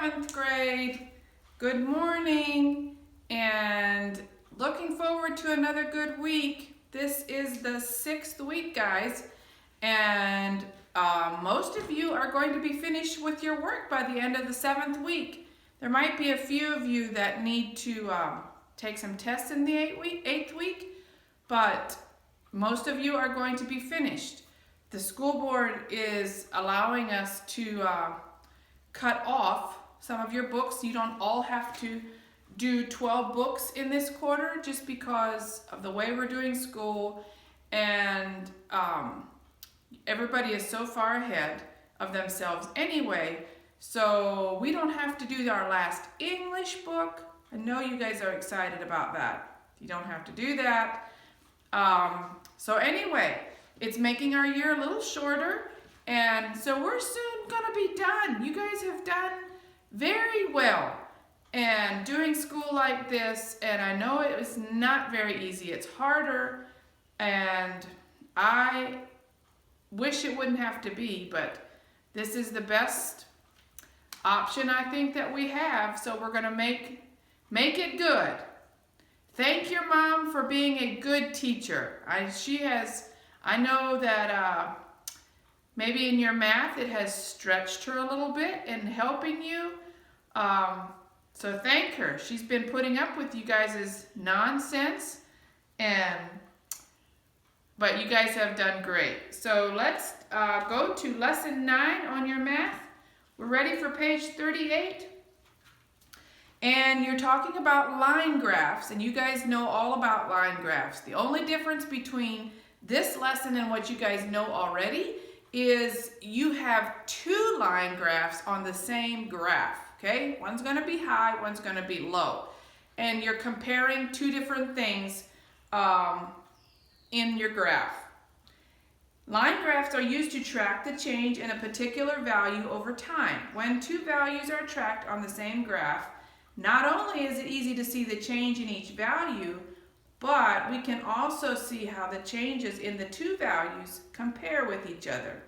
7th grade. Good morning and looking forward to another good week. This is the 6th week, guys, and most of you are going to be finished with your work by the end of the 7th week. There might be a few of you that need to take some tests in the 8th week, but most of you are going to be finished. The school board is allowing us to cut off some of your books. You don't all have to do 12 books in this quarter just because of the way we're doing school, and everybody is so far ahead of themselves anyway, so we don't have to do our last English book. I know you guys are excited about that. You don't have to do that. So anyway, it's making our year a little shorter, and so we're soon gonna be done. You guys have done very well and doing school like this, and I know it was not very easy. It's harder, and I wish it wouldn't have to be, but this is the best option I think that we have, so we're gonna make it good. Thank your mom for being a good teacher. I know that maybe in your math it has stretched her a little bit in helping you. So thank her. She's been putting up with you guys' nonsense, but you guys have done great. So let's go to lesson 9 on your math. We're ready for page 38. And you're talking about line graphs, and you guys know all about line graphs. The only difference between this lesson and what you guys know already is you have 2 line graphs on the same graph, okay? One's gonna be high, one's gonna be low. And you're comparing 2 different things in your graph. Line graphs are used to track the change in a particular value over time. When 2 values are tracked on the same graph, not only is it easy to see the change in each value, but we can also see how the changes in the 2 values compare with each other.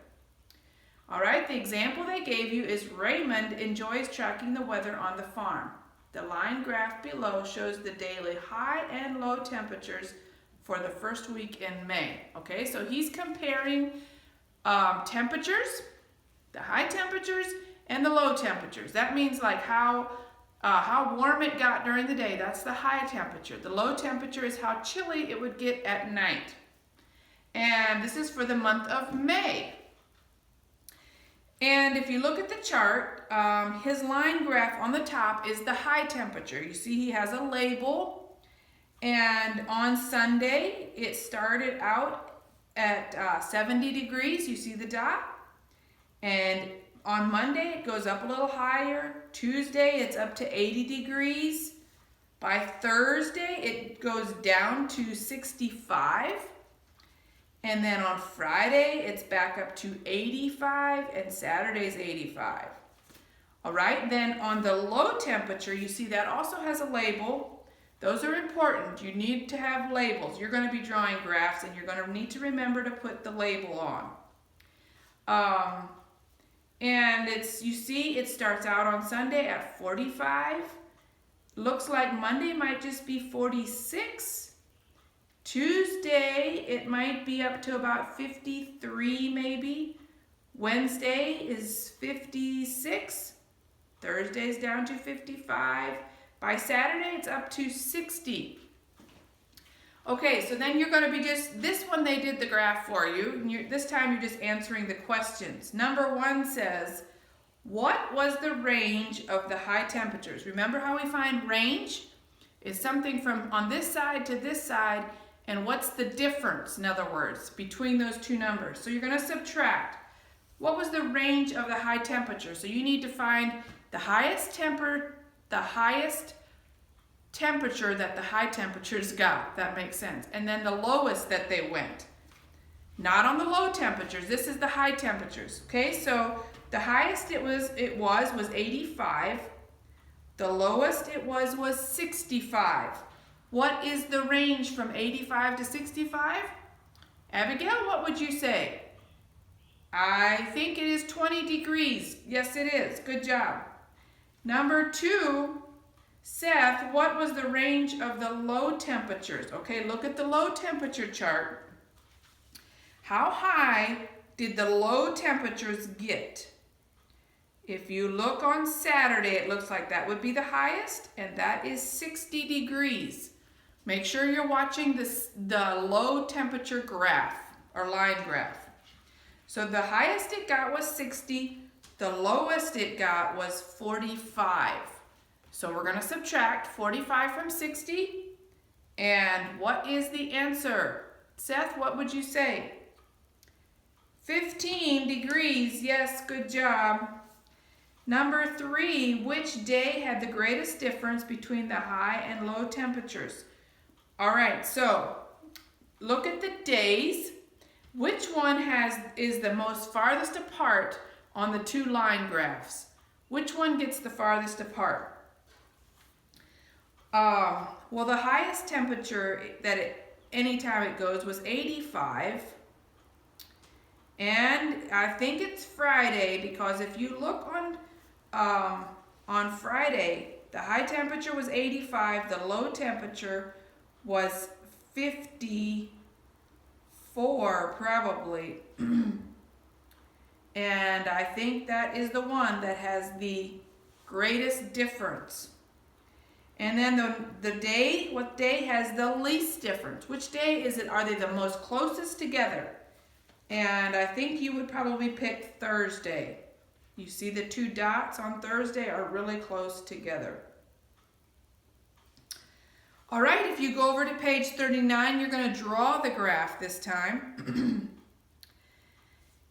All right, the example they gave you is Raymond enjoys tracking the weather on the farm. The line graph below shows the daily high and low temperatures for the first week in May. Okay, so he's comparing temperatures, the high temperatures and the low temperatures. That means like how warm it got during the day. That's the high temperature. The low temperature is how chilly it would get at night. And this is for the month of May. And if you look at the chart, his line graph on the top is the high temperature. You see he has a label. And on Sunday, it started out at 70 degrees. You see the dot? And on Monday, it goes up a little higher. Tuesday, it's up to 80 degrees. By Thursday, it goes down to 65. And then on Friday, it's back up to 85, and Saturday's 85. All right, then on the low temperature, you see that also has a label. Those are important. You need to have labels. You're going to be drawing graphs, and you're going to need to remember to put the label on. And you see it starts out on Sunday at 45. Looks like Monday might just be 46. Tuesday, it might be up to about 53 maybe. Wednesday is 56. Thursday's down to 55. By Saturday, it's up to 60. Okay, so then you're going to be this one they did the graph for you. This time you're just answering the questions. Number 1 says, what was the range of the high temperatures? Remember how we find range? It's something from on this side to this side, and what's the difference, in other words, between those 2 numbers? So you're going to subtract. What was the range of the high temperature? So you need to find the highest temperature that the high temperatures got. That makes sense. And then the lowest that they went. Not on the low temperatures. This is the high temperatures. Okay, so the highest it was 85. The lowest it was 65. What is the range from 85 to 65? Abigail, what would you say? I think it is 20 degrees. Yes, it is. Good job. Number 2, Seth, what was the range of the low temperatures? Okay, look at the low temperature chart. How high did the low temperatures get? If you look on Saturday, it looks like that would be the highest, and that is 60 degrees. Make sure you're watching the low temperature graph, or line graph. So the highest it got was 60, the lowest it got was 45. So we're going to subtract 45 from 60, and what is the answer? Seth, what would you say? 15 degrees, yes, good job. Number 3, which day had the greatest difference between the high and low temperatures? All right, so look at the days. Which one is the most farthest apart on the 2 line graphs? Which one gets the farthest apart? Well, the highest temperature anytime it goes was 85. And I think it's Friday, because if you look on Friday, the high temperature was 85, the low temperature was 54 probably. And I think that is the one that has the greatest difference. And then the day, what day has the least difference? Which day is it? Are they the most closest together? And I think you would probably pick Thursday. You see the 2 dots on Thursday are really close together. All right, if you go over to page 39, you're going to draw the graph this time.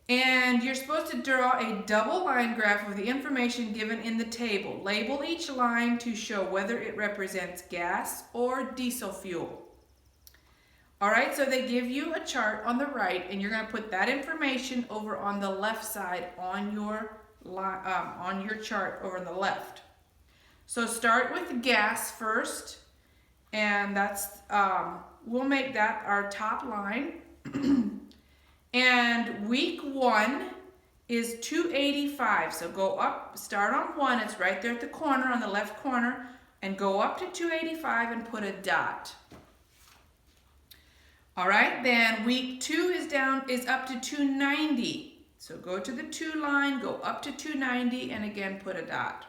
And you're supposed to draw a double line graph with the information given in the table. Label each line to show whether it represents gas or diesel fuel. All right, so they give you a chart on the right, and you're going to put that information over on the left side on your chart over on the left. So start with gas first, and that's we'll make that our top line. And week 1 is 285. So go up, start on 1. It's right there at the corner, on the left corner, and go up to 285 and put a dot. All right, then week 2 is up to 290. So go to the 2 line, go up to 290, and again put a dot.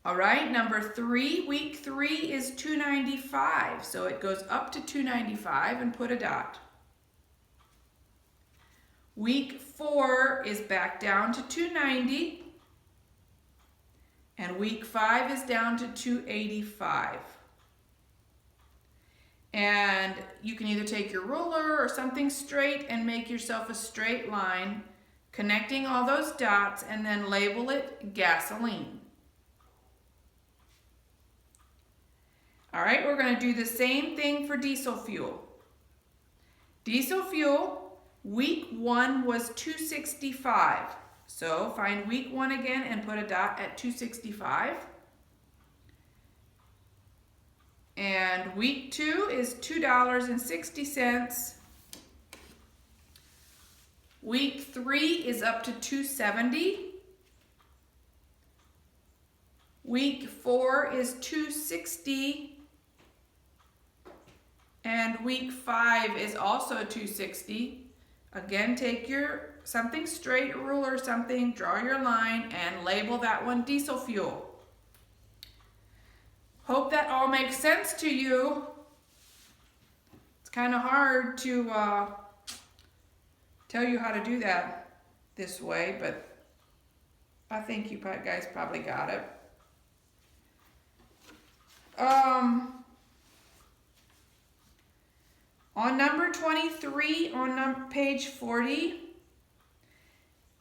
All right, number 3, week 3 is 295. So it goes up to 295 and put a dot. Week 4 is back down to 290. And week 5 is down to 285. And you can either take your ruler or something straight and make yourself a straight line, connecting all those dots, and then label it gasoline. All right, we're going to do the same thing for diesel fuel. Diesel fuel, week 1 was 265. So find week 1 again and put a dot at 265. And week 2 is $2.60. Week 3 is up to 270. Week 4 is 260. And week 5 is also 260. Again, take your something straight, ruler or something, draw your line, and label that one diesel fuel. Hope that all makes sense to you. It's kind of hard to tell you how to do that this way, but I think you guys probably got it. On number 23, on page 40,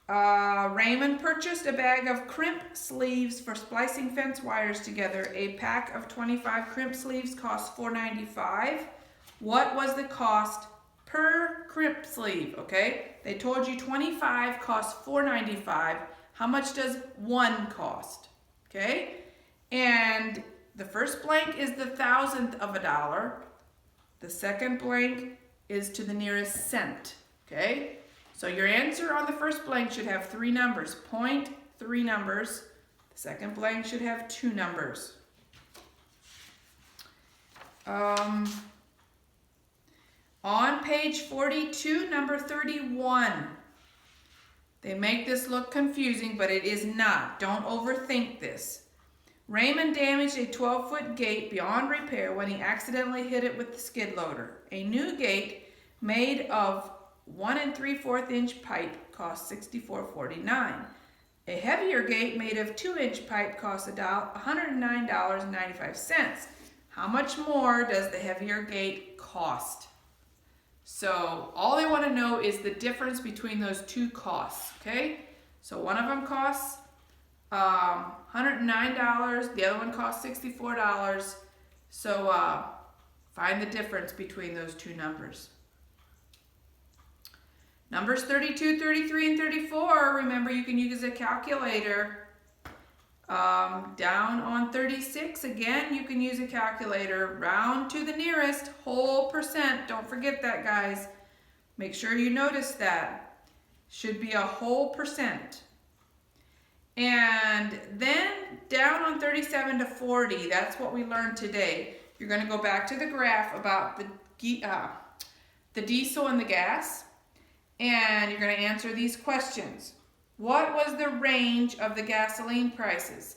Raymond purchased a bag of crimp sleeves for splicing fence wires together. A pack of 25 crimp sleeves cost $4.95. What was the cost per crimp sleeve? Okay, they told you 25 costs $4.95. How much does 1 cost? Okay, and the first blank is the thousandth of a dollar. The second blank is to the nearest cent. Okay, so your answer on the first blank should have 3 numbers: 3 numbers. The second blank should have 2 numbers. On page 42, number 31. They make this look confusing, but it is not. Don't overthink this. Raymond damaged a 12-foot gate beyond repair when he accidentally hit it with the skid loader. A new gate made of 1 3/4 inch pipe cost $64.49. A heavier gate made of 2-inch pipe costs $109.95. How much more does the heavier gate cost? So all they want to know is the difference between those two costs, okay? So one of them costs $109, the other one costs $64. So find the difference between those two numbers. Numbers 32, 33, and 34, remember you can use a calculator. Down on 36, again, you can use a calculator. Round to the nearest whole percent. Don't forget that, guys. Make sure you notice that. Should be a whole percent. And then down on 37 to 40, that's what we learned today. You're going to go back to the graph about the diesel and the gas. And you're going to answer these questions. What was the range of the gasoline prices?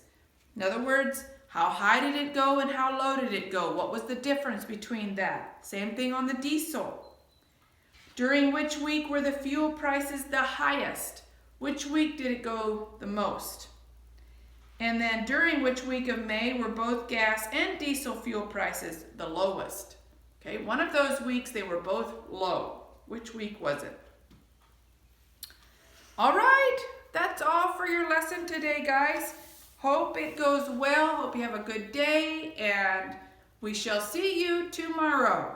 In other words, how high did it go and how low did it go? What was the difference between that? Same thing on the diesel. During which week were the fuel prices the highest? Which week did it go the most? And then during which week of May were both gas and diesel fuel prices the lowest? Okay, one of those weeks they were both low. Which week was it? All right, that's all for your lesson today, guys. Hope it goes well. Hope you have a good day, and we shall see you tomorrow.